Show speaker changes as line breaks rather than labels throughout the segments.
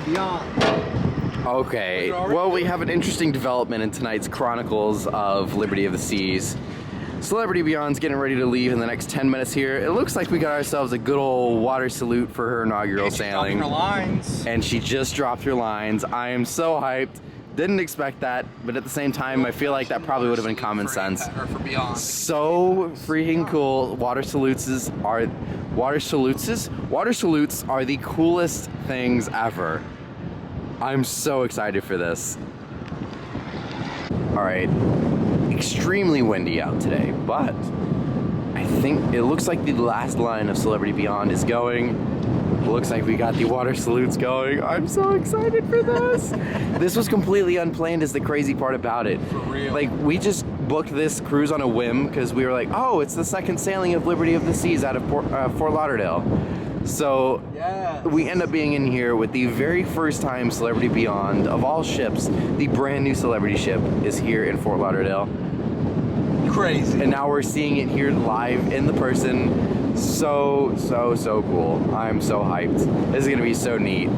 Beyond.
Okay, well, we have an interesting development in tonight's Chronicles of Liberty of the Seas. Celebrity Beyond's getting ready to leave in the next 10 minutes here. It looks like we got ourselves a good old water salute for her inaugural sailing.
Her lines.
And she just dropped her lines. I am so hyped. Didn't expect that, but at the same time, I feel like that probably would have been common sense. So freaking cool. Water salutes are the coolest things ever. I'm so excited for this. All right, extremely windy out today, but I think it looks like the last line of Celebrity Beyond is going. Looks like we got the water salutes going. I'm so excited for this. This was completely unplanned is the crazy part about it.
For real.
Like, we just booked this cruise on a whim because we were like, oh, it's the second sailing of Liberty of the Seas out of Fort Lauderdale. So
yes.
We end up being in here with the very first time Celebrity Beyond of all ships, the brand new Celebrity ship is here in Fort Lauderdale.
Crazy.
And now we're seeing it here live in the person. So cool. I'm so hyped. This is gonna be so neat.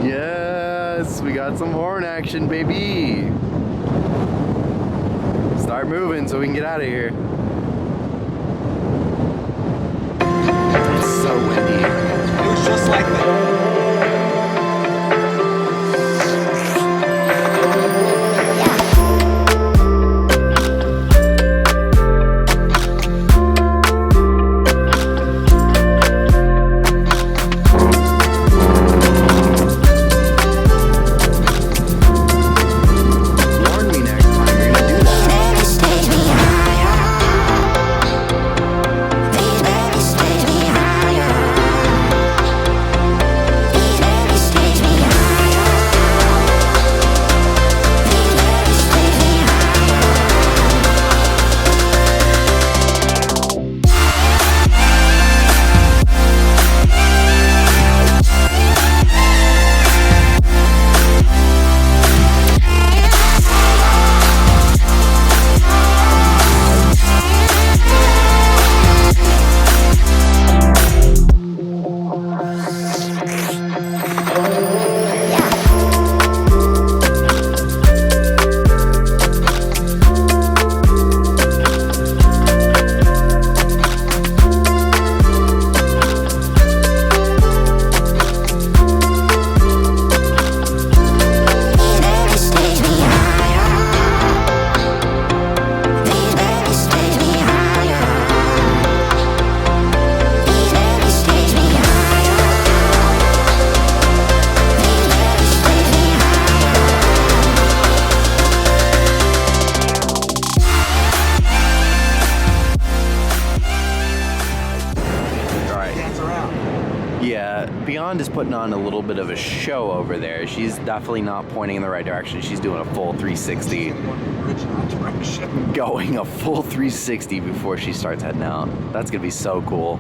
Yes, we got some horn action, baby. Start moving so we can get out of here. It's so windy.
It was just like that.
Beyond is putting on a little bit of a show over there. She's definitely not pointing in the right direction. She's doing a full 360. Going a full 360 before she starts heading out. That's gonna be so cool.